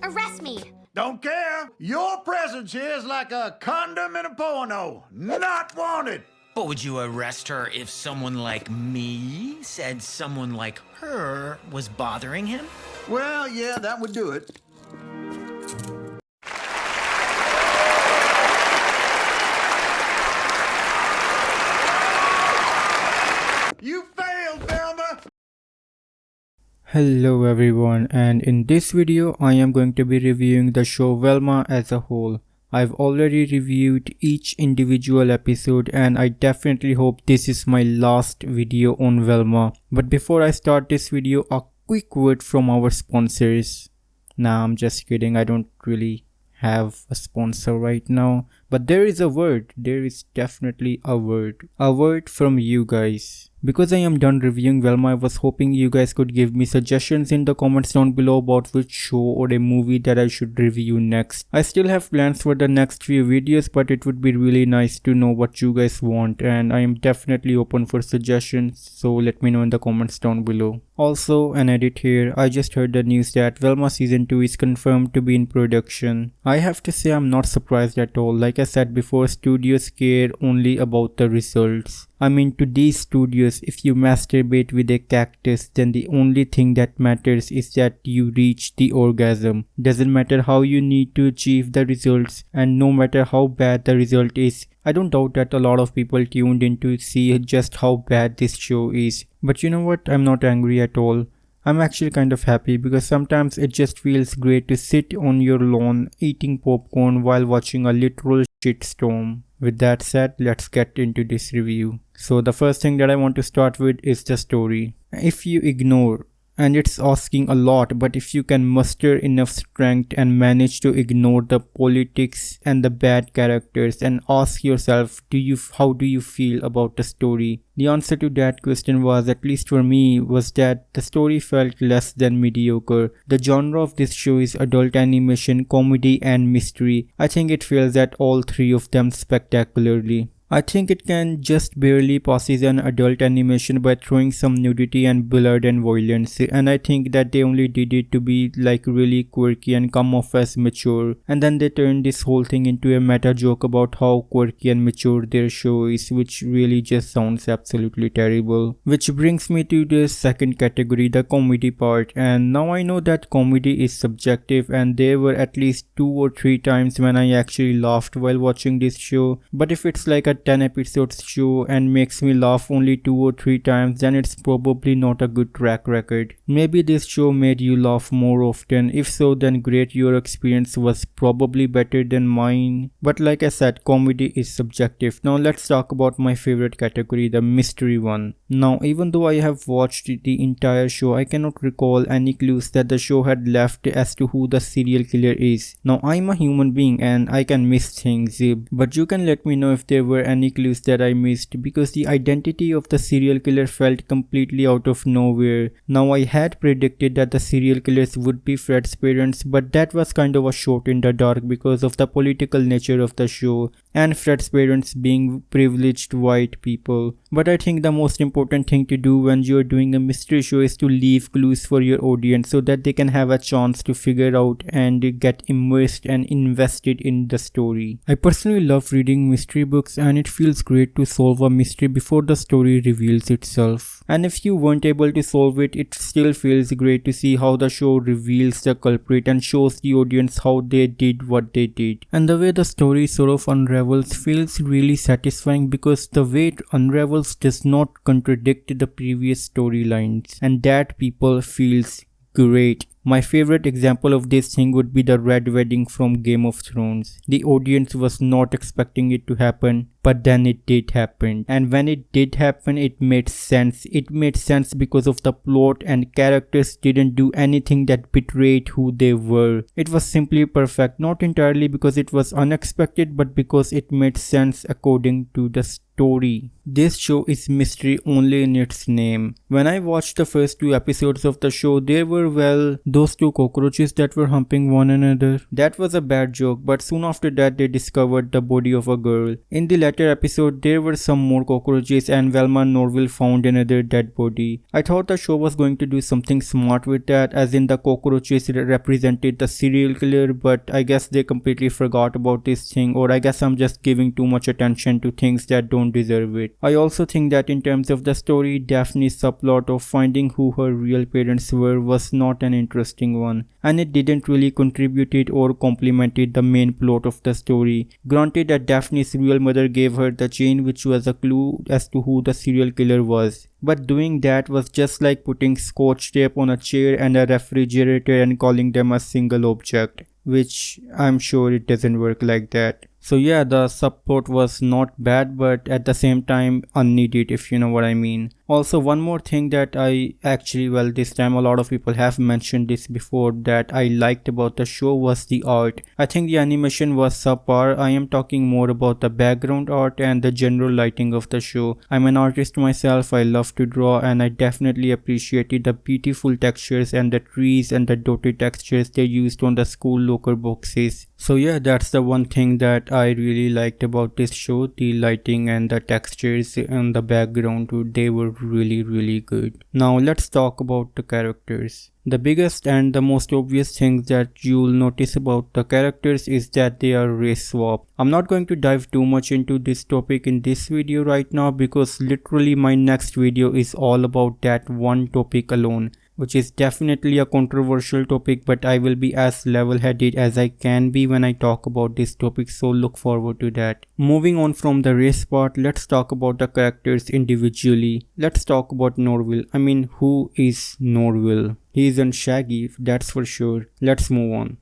Arrest me. Don't care. Your presence here is like a condom in a porno. Not wanted. But would you arrest her if someone like me said someone like her was bothering him? Well, yeah, that would do it. You failed, Velma! Hello everyone, and in this video I am going to be reviewing the show Velma as a whole. I've already reviewed each individual episode and I definitely hope this is my last video on Velma. But before I start this video, a quick word from our sponsors. Nah, I'm just kidding, I don't really have a sponsor right now. But there is a word, there is definitely a word from you guys. Because I am done reviewing Velma, I was hoping you guys could give me suggestions in the comments down below about which show or a movie that I should review next. I still have plans for the next few videos, but it would be really nice to know what you guys want, and I am definitely open for suggestions, so let me know in the comments down below. Also, an edit here, I just heard the news that Velma season 2 is confirmed to be in production. I have to say I'm not surprised at all. Like I said before, studios care only about the results. I mean, to these studios, if you masturbate with a cactus, then the only thing that matters is that you reach the orgasm. Doesn't matter how you need to achieve the results, and no matter how bad the result is. I don't doubt that a lot of people tuned in to see just how bad this show is. But you know what? I'm not angry at all. I'm actually kind of happy because sometimes it just feels great to sit on your lawn eating popcorn while watching a literal shitstorm. With that said, let's get into this review. So the first thing that I want to start with is the story. If you ignore, and it's asking a lot, but if you can muster enough strength and manage to ignore the politics and the bad characters and ask yourself, how do you feel about the story? The answer to that question was, at least for me, was that the story felt less than mediocre. The genre of this show is adult animation, comedy and mystery. I think it fails at all three of them spectacularly. I think it can just barely passes an adult animation by throwing some nudity and blood and violence, and I think that they only did it to be like really quirky and come off as mature, and then they turned this whole thing into a meta joke about how quirky and mature their show is, which really just sounds absolutely terrible. Which brings me to the second category, the comedy part, and now I know that comedy is subjective and there were at least 2 or 3 times when I actually laughed while watching this show, but if it's like a 10 episodes show and makes me laugh only 2 or 3 times, then it's probably not a good track record. Maybe this show made you laugh more often. If so, then great, your experience was probably better than mine. But like I said, comedy is subjective. Now let's talk about my favorite category, the mystery one. Now, even though I have watched the entire show, I cannot recall any clues that the show had left as to who the serial killer is. Now, I'm a human being and I can miss things, but you can let me know if there were any clues that I missed, because the identity of the serial killer felt completely out of nowhere. Now, I had predicted that the serial killers would be Fred's parents, but that was kind of a shot in the dark because of the political nature of the show and Fred's parents being privileged white people. But I think the most important thing to do when you're doing a mystery show is to leave clues for your audience so that they can have a chance to figure out and get immersed and invested in the story. I personally love reading mystery books, and it feels great to solve a mystery before the story reveals itself. And if you weren't able to solve it, it still feels great to see how the show reveals the culprit and shows the audience how they did what they did. And the way the story sort of unravels feels really satisfying, because the way it unravels does not contradict the previous storylines, and that people feels great. My favorite example of this thing would be the Red Wedding from Game of Thrones. The audience was not expecting it to happen, but then it did happen. And when it did happen, it made sense. It made sense because of the plot, and characters didn't do anything that betrayed who they were. It was simply perfect, not entirely because it was unexpected, but because it made sense according to the story. This show is mystery only in its name. When I watched the first 2 episodes of the show, there were, well, those two cockroaches that were humping one another. That was a bad joke, but soon after that they discovered the body of a girl. In the latter episode there were some more cockroaches and Velma and Norville found another dead body. I thought the show was going to do something smart with that, as in the cockroaches represented the serial killer, but I guess they completely forgot about this thing, or I guess I'm just giving too much attention to things that don't deserve it. I also think that in terms of the story, Daphne's subplot of finding who her real parents were was not an interesting one, and it didn't really contributed or complemented the main plot of the story. Granted that Daphne's real mother gave her the chain which was a clue as to who the serial killer was, but doing that was just like putting scotch tape on a chair and a refrigerator and calling them a single object, which I'm sure it doesn't work like that. So yeah, the subplot was not bad, but at the same time unneeded, if you know what I mean. Also, one more thing that this time a lot of people have mentioned this before, that I liked about the show was the art. I think the animation was subpar. I am talking more about the background art and the general lighting of the show. I'm an artist myself, I love to draw, and I definitely appreciated the beautiful textures and the trees and the dotted textures they used on the school locker boxes. So yeah, that's the one thing that I really liked about this show, the lighting and the textures and the background, they were really good. Now let's talk about the characters. The biggest and the most obvious thing that you'll notice about the characters is that they are race swap. I'm not going to dive too much into this topic in this video right now, because literally my next video is all about that one topic alone, which is definitely a controversial topic, but I will be as level-headed as I can be when I talk about this topic, so look forward to that. Moving on from the race part, let's talk about the characters individually. Let's talk about Norville. I mean, who is Norville? He isn't Shaggy, that's for sure. Let's move on.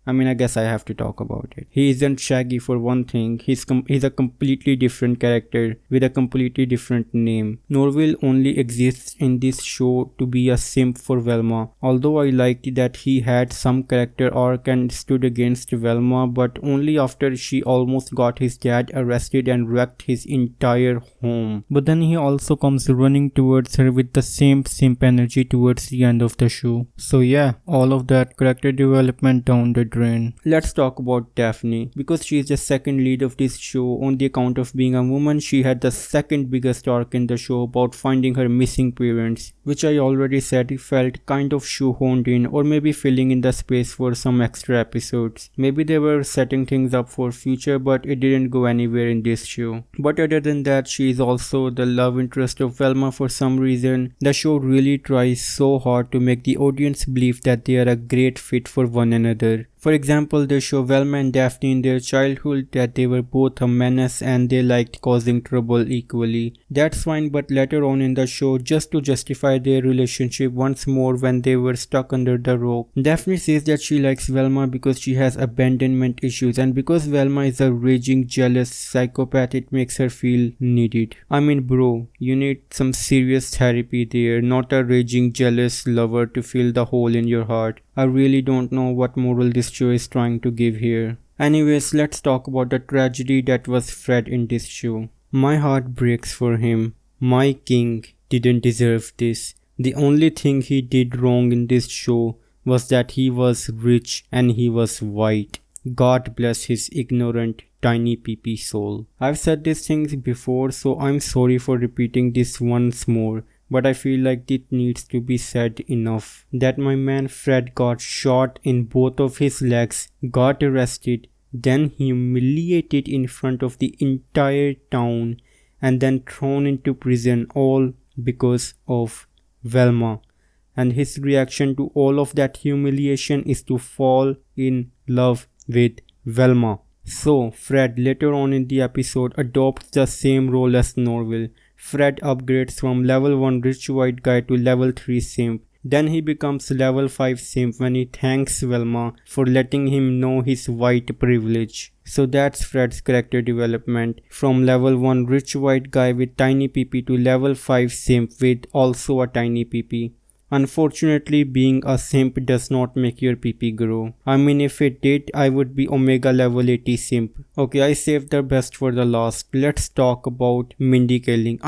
I guess I have to talk about it. He isn't Shaggy for one thing. He's a completely different character with a completely different name. Norville only exists in this show to be a simp for Velma. Although I liked that he had some character arc and stood against Velma, but only after she almost got his dad arrested and wrecked his entire home. But then he also comes running towards her with the same simp energy towards the end of the show. So yeah, all of that character development down the drain. Let's talk about Daphne. Because she is the second lead of this show, on the account of being a woman, she had the second biggest arc in the show about finding her missing parents, which I already said felt kind of shoehorned in, or maybe filling in the space for some extra episodes. Maybe they were setting things up for future, but it didn't go anywhere in this show. But other than that, she is also the love interest of Velma for some reason. The show really tries so hard to make the audience believe that they are a great fit for one another. For example, they show Velma and Daphne in their childhood that they were both a menace and they liked causing trouble equally. That's fine, but later on in the show, just to justify their relationship once more when they were stuck under the rock, Daphne says that she likes Velma because she has abandonment issues, and because Velma is a raging jealous psychopath, it makes her feel needed. I mean, bro, you need some serious therapy there, not a raging jealous lover to fill the hole in your heart. I really don't know what moral this show is trying to give here. Anyways, let's talk about the tragedy that was Fred in this show. My heart breaks for him. My king didn't deserve this. The only thing he did wrong in this show was that he was rich and he was white. God bless his ignorant, tiny pee-pee soul. I've said these things before, so I'm sorry for repeating this once more. But I feel like it needs to be said enough. That my man Fred got shot in both of his legs, got arrested, then humiliated in front of the entire town, and then thrown into prison, all because of Velma. And his reaction to all of that humiliation is to fall in love with Velma. So Fred later on in the episode adopts the same role as Norville. Fred upgrades from level 1 rich white guy to level 3 simp. Then he becomes level 5 simp when he thanks Velma for letting him know his white privilege. So that's Fred's character development, from level 1 rich white guy with tiny PP to level 5 simp with also a tiny PP. Unfortunately, being a simp does not make your PP grow. I mean, if it did, I would be Omega level 80 simp. Okay, I saved the best for the last. Let's talk about Mindy Kaling.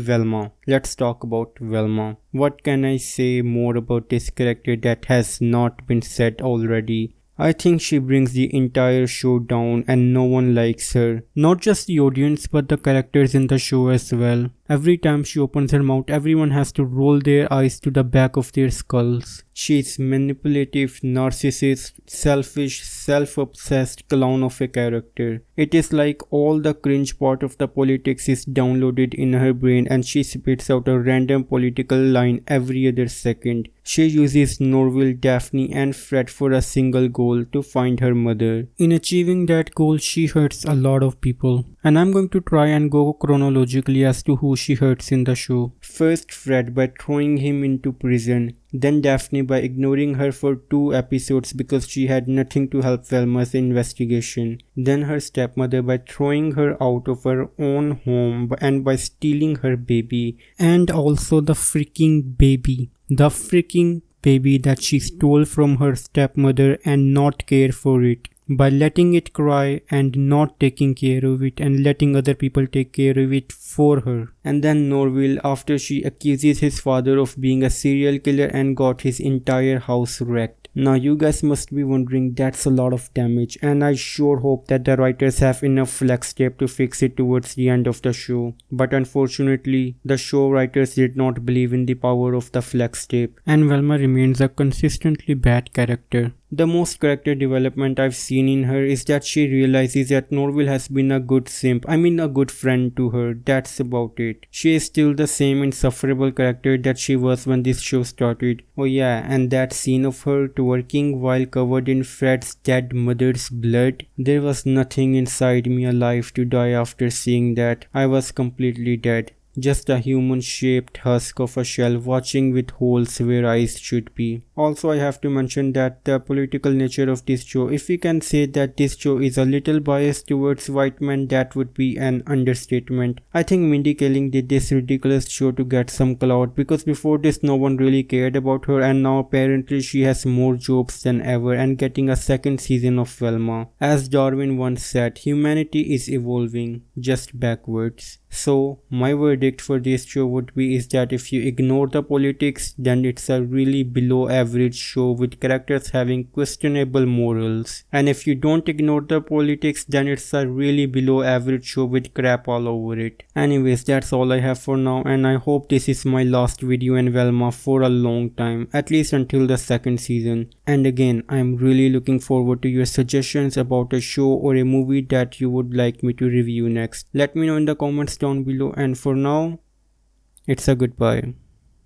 Velma. Let's talk about Velma. What can I say more about this character that has not been said already? I think she brings the entire show down and no one likes her. Not just the audience but the characters in the show as well. Every time she opens her mouth, everyone has to roll their eyes to the back of their skulls. She is manipulative, narcissist, selfish, self-obsessed clown of a character. It is like all the cringe part of the politics is downloaded in her brain and she spits out a random political line every other second. She uses Norville, Daphne and Fred for a single goal, to find her mother. In achieving that goal, she hurts a lot of people. And I'm going to try and go chronologically as to who she hurts in the show. First Fred by throwing him into prison. Then Daphne by ignoring her for 2 episodes because she had nothing to help Velma's investigation. Then her stepmother by throwing her out of her own home and by stealing her baby. And also the freaking baby. The freaking baby that she stole from her stepmother and not care for it. By letting it cry and not taking care of it and letting other people take care of it for her. And then Norville after she accuses his father of being a serial killer and got his entire house wrecked. Now you guys must be wondering, that's a lot of damage, and I sure hope that the writers have enough flex tape to fix it towards the end of the show. But unfortunately, the show writers did not believe in the power of the flex tape, and Velma remains a consistently bad character. The most character development I've seen in her is that she realizes that Norville has been a good simp, a good friend to her. That's about it. She is still the same insufferable character that she was when this show started. Oh yeah, and that scene of her twerking while covered in Fred's dead mother's blood. There was nothing inside me alive to die after seeing that. I was completely dead. Just a human-shaped husk of a shell watching with holes where eyes should be. Also, I have to mention that the political nature of this show, if we can say that this show is a little biased towards white men, that would be an understatement. I think Mindy Kaling did this ridiculous show to get some clout, because before this no one really cared about her, and now apparently she has more jobs than ever and getting a second season of Velma. As Darwin once said, humanity is evolving, just backwards. So my verdict for this show would be is that if you ignore the politics, then it's a really below average show with characters having questionable morals. And if you don't ignore the politics, then it's a really below average show with crap all over it. Anyways, that's all I have for now, and I hope this is my last video in Velma for a long time, at least until the second season. And again, I'm really looking forward to your suggestions about a show or a movie that you would like me to review next. Let me know in the comments down below, and for now, it's a goodbye.